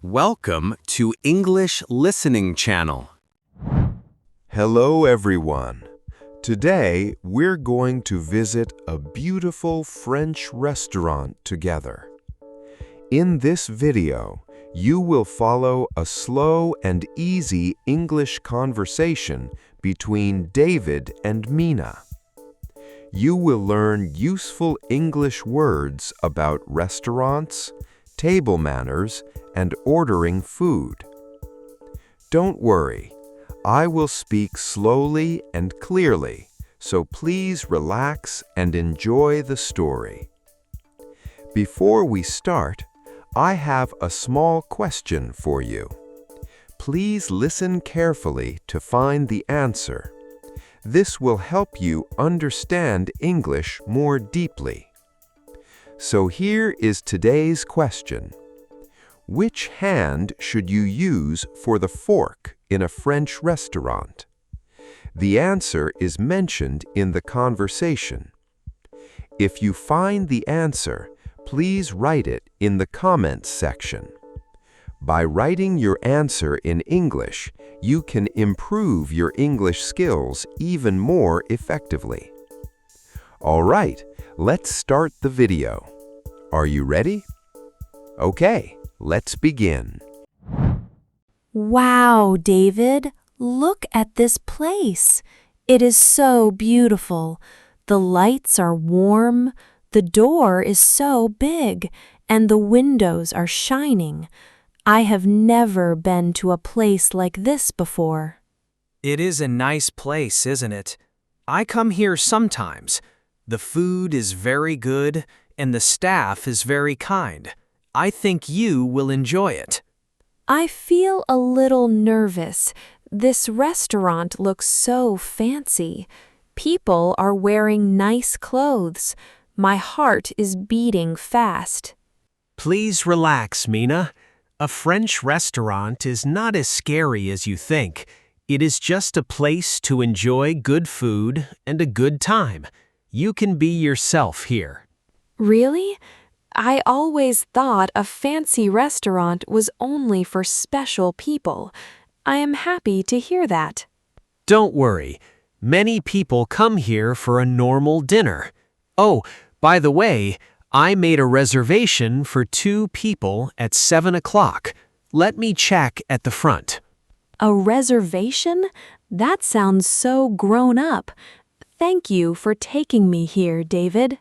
Welcome to English Listening Channel. Hello everyone. Today we're going to visit a beautiful French restaurant together. In this video, you will follow a slow and easy English conversation between David and Mina. You will learn useful English words about restaurants, table manners, and ordering food. Don't worry, I will speak slowly and clearly, so please relax and enjoy the story. Before we start, I have a small question for you. Please listen carefully to find the answer. This will help you understand English more deeply. So here is today's question. Which hand should you use for the fork in a French restaurant? The answer is mentioned in the conversation. If you find the answer, please write it in the comments section. By writing your answer in English, you can improve your English skills even more effectively. All right, let's start the video. Are you ready? Okay, let's begin. Wow, David, look at this place. It is so beautiful. The lights are warm, the door is so big, and the windows are shining. I have never been to a place like this before. It is a nice place, isn't it? I come here sometimes. The food is very good, and the staff is very kind. I think you will enjoy it. I feel a little nervous. This restaurant looks so fancy. People are wearing nice clothes. My heart is beating fast. Please relax, Mina. A French restaurant is not as scary as you think. It is just a place to enjoy good food and a good time. You can be yourself here. Really? I always thought a fancy restaurant was only for special people. I am happy to hear that. Don't worry. Many people come here for a normal dinner. Oh, by the way, I made a reservation for 2 people at 7 o'clock. Let me check at the front. A reservation? That sounds so grown up. Thank you for taking me here, David.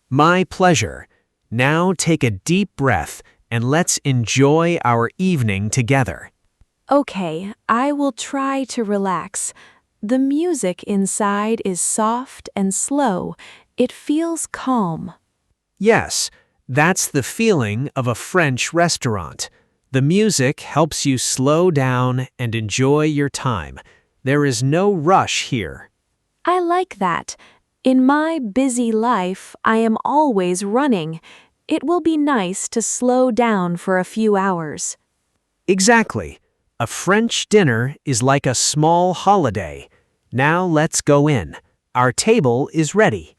My pleasure. Now take a deep breath and let's enjoy our evening together. Okay, I will try to relax. The music inside is soft and slow. It feels calm. Yes, that's the feeling of a French restaurant. The music helps you slow down and enjoy your time. There is no rush here. I like that. In my busy life, I am always running. It will be nice to slow down for a few hours. Exactly. A French dinner is like a small holiday. Now let's go in. Our table is ready.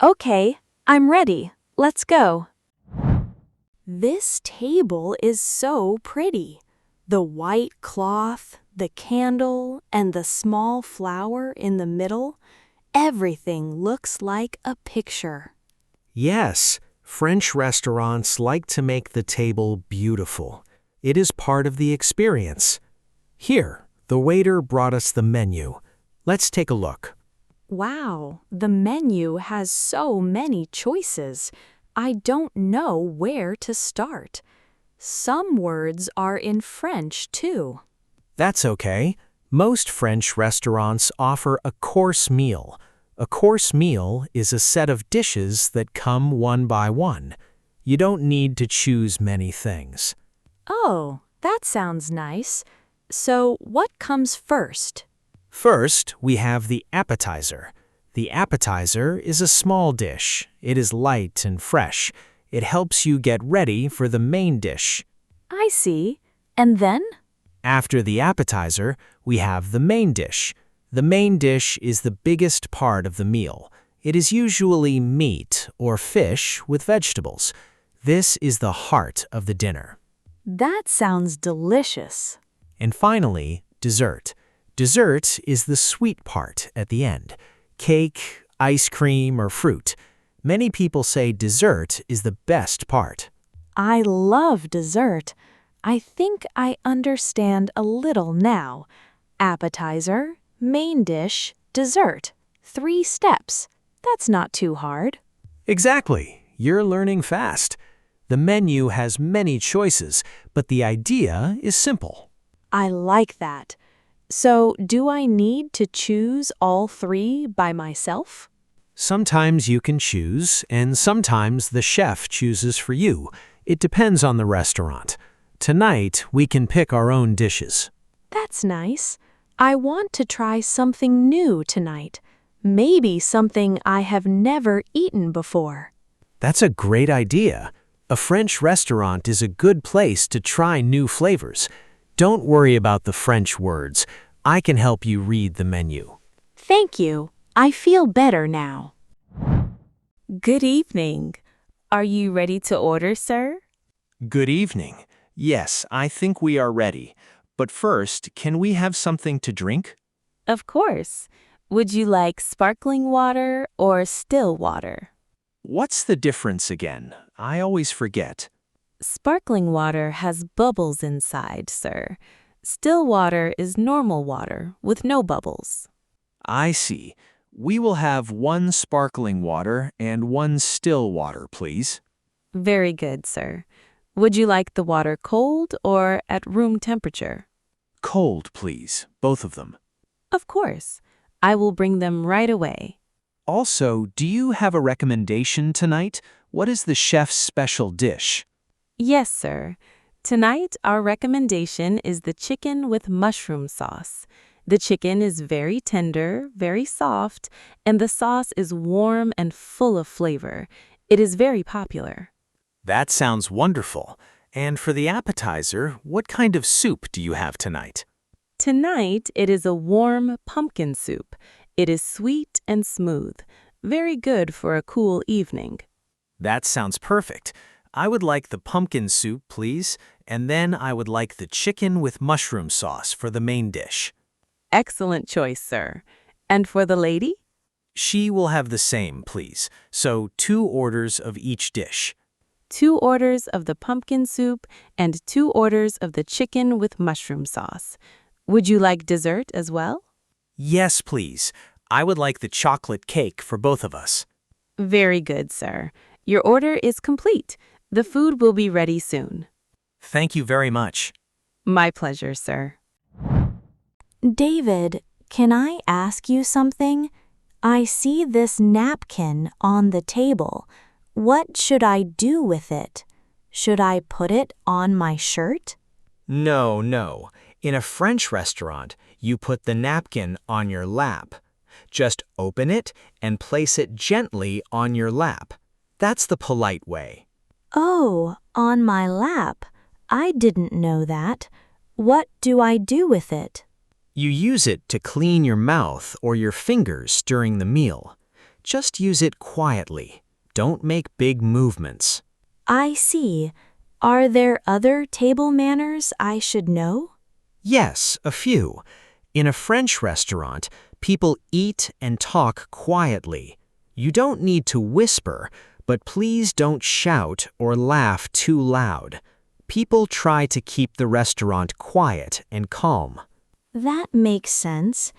Okay, I'm ready. Let's go. This table is so pretty. The white cloth, the candle, and the small flower in the middle. Everything looks like a picture. Yes, French restaurants like to make the table beautiful. It is part of the experience. Here, the waiter brought us the menu. Let's take a look. Wow, the menu has so many choices. I don't know where to start. Some words are in French, too. That's okay. Most French restaurants offer a course meal. A course meal is a set of dishes that come one by one. You don't need to choose many things. Oh, that sounds nice. So what comes first? First, we have the appetizer. The appetizer is a small dish. It is light and fresh. It helps you get ready for the main dish. I see. And then? After the appetizer, we have the main dish. The main dish is the biggest part of the meal. It is usually meat or fish with vegetables. This is the heart of the dinner. That sounds delicious. And finally, dessert. Dessert is the sweet part at the end. Cake, ice cream, or fruit. Many people say dessert is the best part. I love dessert. I think I understand a little now. Appetizer, main dish, dessert. 3 steps. That's not too hard. Exactly. You're learning fast. The menu has many choices, but the idea is simple. I like that. So, do I need to choose all 3 by myself? Sometimes you can choose, and sometimes the chef chooses for you. It depends on the restaurant. Tonight, we can pick our own dishes. That's nice. I want to try something new tonight. Maybe something I have never eaten before. That's a great idea. A French restaurant is a good place to try new flavors. Don't worry about the French words. I can help you read the menu. Thank you. I feel better now. Good evening. Are you ready to order, sir? Good evening. Yes, I think we are ready. But first, can we have something to drink? Of course. Would you like sparkling water or still water? What's the difference again? I always forget. Sparkling water has bubbles inside, sir. Still water is normal water with no bubbles. I see. We will have 1 sparkling water and 1 still water, please. Very good, sir. Would you like the water cold or at room temperature? Cold, please. Both of them. Of course. I will bring them right away. Also, do you have a recommendation tonight? What is the chef's special dish? Yes, sir. Tonight, our recommendation is the chicken with mushroom sauce. The chicken is very tender, very soft, and the sauce is warm and full of flavor. It is very popular. That sounds wonderful. And for the appetizer, what kind of soup do you have tonight? Tonight, it is a warm pumpkin soup. It is sweet and smooth, very good for a cool evening. That sounds perfect. I would like the pumpkin soup, please, and then I would like the chicken with mushroom sauce for the main dish. Excellent choice, sir. And for the lady? She will have the same, please. So 2 orders of each dish. 2 orders of the pumpkin soup and 2 orders of the chicken with mushroom sauce. Would you like dessert as well? Yes, please. I would like the chocolate cake for both of us. Very good, sir. Your order is complete. The food will be ready soon. Thank you very much. My pleasure, sir. David, can I ask you something? I see this napkin on the table. What should I do with it? Should I put it on my shirt? No. In a French restaurant, you put the napkin on your lap. Just open it and place it gently on your lap. That's the polite way. Oh, on my lap. I didn't know that. What do I do with it? You use it to clean your mouth or your fingers during the meal. Just use it quietly. Don't make big movements. I see. Are there other table manners I should know? Yes, a few. In a French restaurant, people eat and talk quietly. You don't need to whisper, but please don't shout or laugh too loud. People try to keep the restaurant quiet and calm. That makes sense.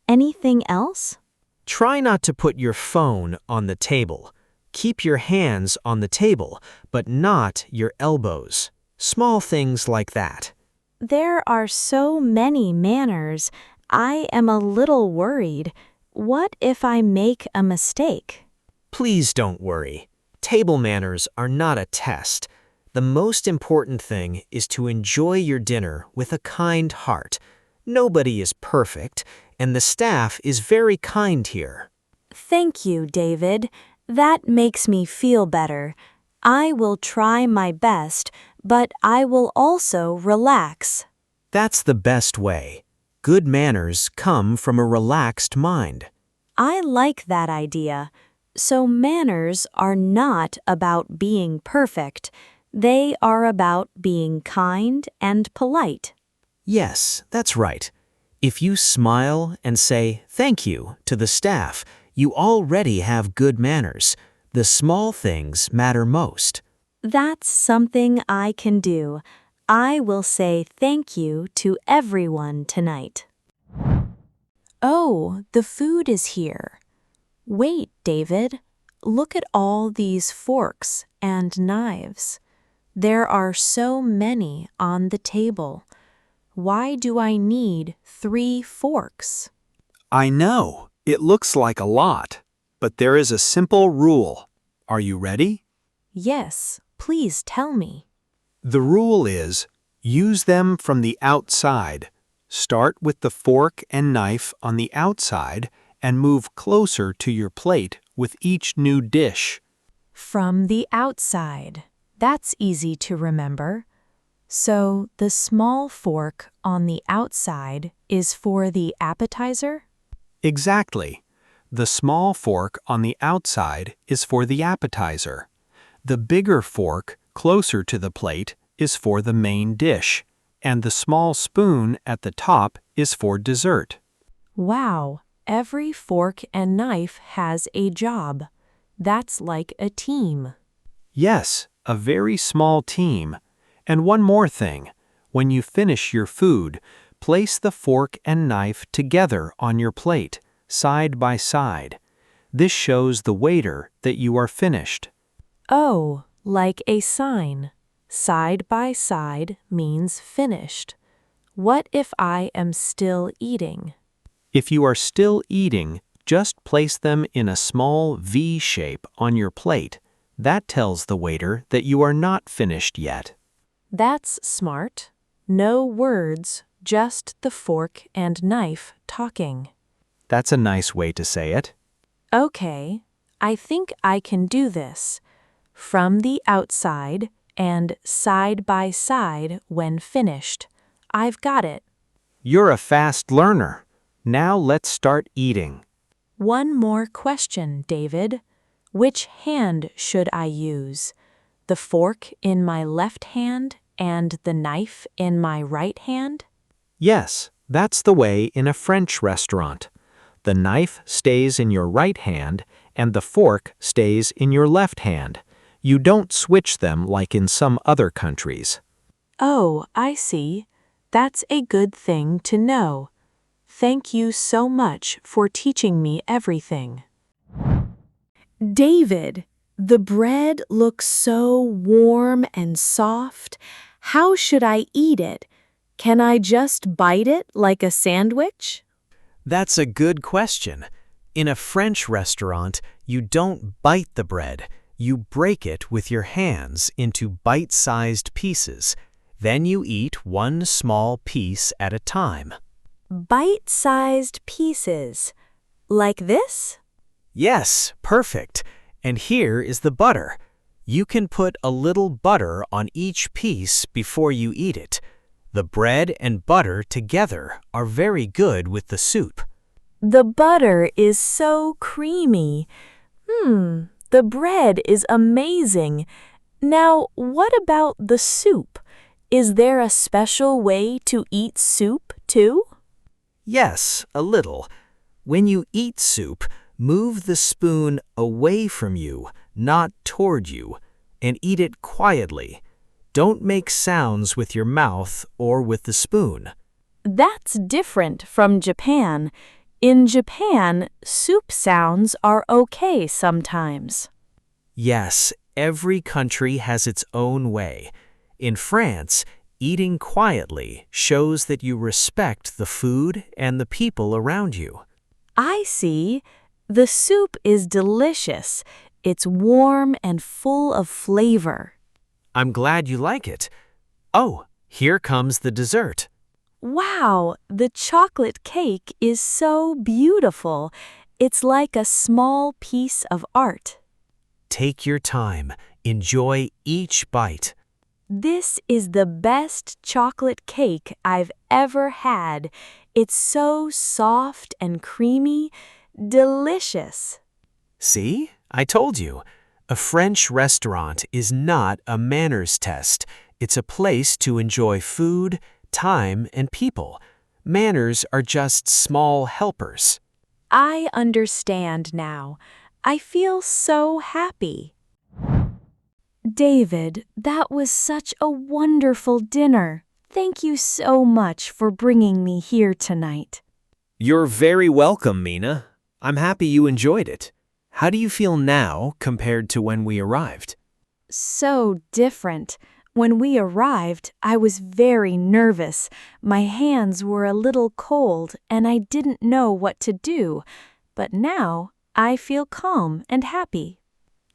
Anything else? Try not to put your phone on the table. Keep your hands on the table, but not your elbows. Small things like that. There are so many manners. I am a little worried. What if I make a mistake? Please don't worry. Table manners are not a test. The most important thing is to enjoy your dinner with a kind heart. Nobody is perfect, and the staff is very kind here. Thank you, David. That makes me feel better. I will try my best, but I will also relax. That's the best way. Good manners come from a relaxed mind. I like that idea. So manners are not about being perfect. They are about being kind and polite. Yes, that's right. If you smile and say thank you to the staff, you already have good manners. The small things matter most. That's something I can do. I will say thank you to everyone tonight. Oh, the food is here. Wait, David. Look at all these forks and knives. There are so many on the table. Why do I need 3 forks? I know, it looks like a lot, but there is a simple rule. Are you ready? Yes, please tell me. The rule is, use them from the outside. Start with the fork and knife on the outside and move closer to your plate with each new dish. From the outside. That's easy to remember. So the small fork on the outside is for the appetizer? Exactly. The small fork on the outside is for the appetizer. The bigger fork, closer to the plate, is for the main dish, and the small spoon at the top is for dessert. Wow, every fork and knife has a job. That's like a team. Yes, a very small team. And one more thing. When you finish your food, place the fork and knife together on your plate, side by side. This shows the waiter that you are finished. Oh, like a sign. Side by side means finished. What if I am still eating? If you are still eating, just place them in a small V shape on your plate. That tells the waiter that you are not finished yet. That's smart. No words, just the fork and knife talking. That's a nice way to say it. Okay, I think I can do this. From the outside and side by side when finished. I've got it. You're a fast learner. Now let's start eating. One more question, David. Which hand should I use? The fork in my left hand and the knife in my right hand? Yes, that's the way in a French restaurant. The knife stays in your right hand and the fork stays in your left hand. You don't switch them like in some other countries. Oh, I see. That's a good thing to know. Thank you so much for teaching me everything. David, the bread looks so warm and soft. How should I eat it? Can I just bite it like a sandwich? That's a good question. In a French restaurant, you don't bite the bread. You break it with your hands into bite-sized pieces. Then you eat one small piece at a time. Bite-sized pieces. Like this? Yes, perfect. And here is the butter. You can put a little butter on each piece before you eat it. The bread and butter together are very good with the soup. The butter is so creamy. The bread is amazing. Now, what about the soup? Is there a special way to eat soup, too? Yes, a little. When you eat soup, move the spoon away from you, not toward you, and eat it quietly. Don't make sounds with your mouth or with the spoon. That's different from Japan. In Japan, soup sounds are okay sometimes. Yes, every country has its own way. In France, eating quietly shows that you respect the food and the people around you. I see. The soup is delicious. It's warm and full of flavor. I'm glad you like it. Oh, here comes the dessert. Wow, the chocolate cake is so beautiful. It's like a small piece of art. Take your time. Enjoy each bite. This is the best chocolate cake I've ever had. It's so soft and creamy. Delicious. See? I told you. A French restaurant is not a manners test. It's a place to enjoy food, time, and people. Manners are just small helpers. I understand now. I feel so happy. David, that was such a wonderful dinner. Thank you so much for bringing me here tonight. You're very welcome, Mina. I'm happy you enjoyed it. How do you feel now compared to when we arrived? So different. When we arrived, I was very nervous. My hands were a little cold and I didn't know what to do. But now, I feel calm and happy.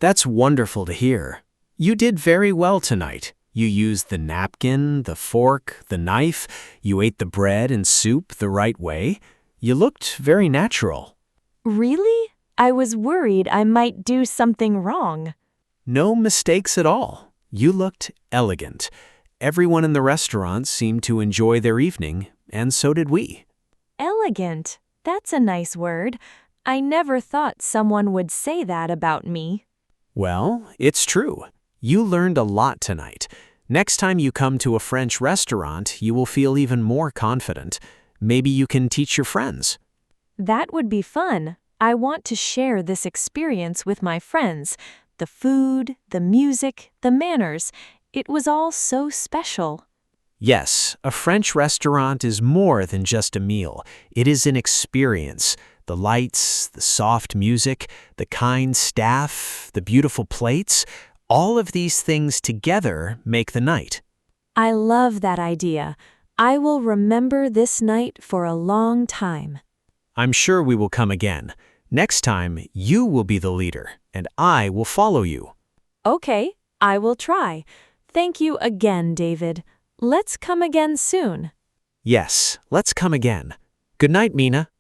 That's wonderful to hear. You did very well tonight. You used the napkin, the fork, the knife. You ate the bread and soup the right way. You looked very natural. Really? I was worried I might do something wrong. No mistakes at all. You looked elegant. Everyone in the restaurant seemed to enjoy their evening, and so did we. Elegant. That's a nice word. I never thought someone would say that about me. Well, it's true. You learned a lot tonight. Next time you come to a French restaurant, you will feel even more confident. Maybe you can teach your friends. That would be fun. I want to share this experience with my friends. The food, the music, the manners. It was all so special. Yes, a French restaurant is more than just a meal. It is an experience. The lights, the soft music, the kind staff, the beautiful plates, all of these things together make the night. I love that idea. I will remember this night for a long time. I'm sure we will come again. Next time, you will be the leader, and I will follow you. Okay, I will try. Thank you again, David. Let's come again soon. Yes, let's come again. Good night, Mina.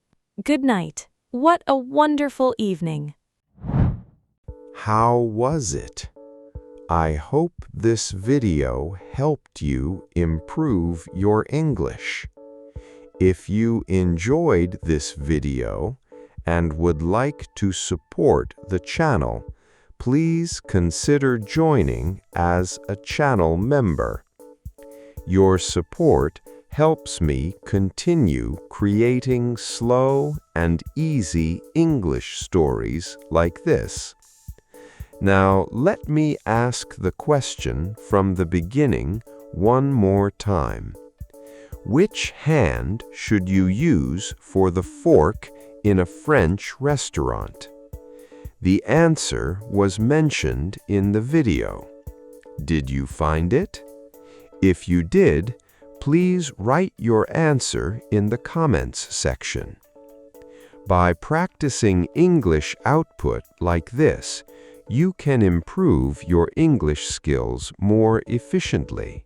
Good night. What a wonderful evening. How was it? I hope this video helped you improve your English. If you enjoyed this video and would like to support the channel, please consider joining as a channel member. Your support helps me continue creating slow and easy English stories like this. Now, let me ask the question from the beginning one more time. Which hand should you use for the fork in a French restaurant? The answer was mentioned in the video. Did you find it? If you did, please write your answer in the comments section. By practicing English output like this, you can improve your English skills more efficiently.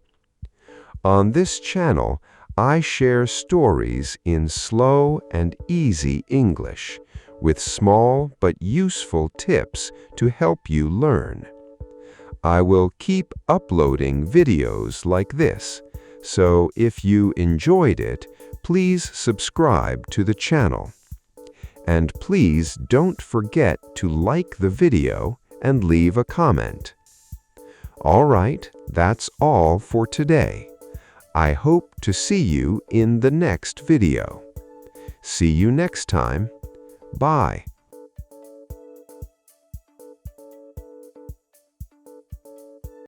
On this channel, I share stories in slow and easy English with small but useful tips to help you learn. I will keep uploading videos like this, so if you enjoyed it, please subscribe to the channel. And please don't forget to like the video and leave a comment. All right, that's all for today. I hope to see you in the next video. See you next time. Bye.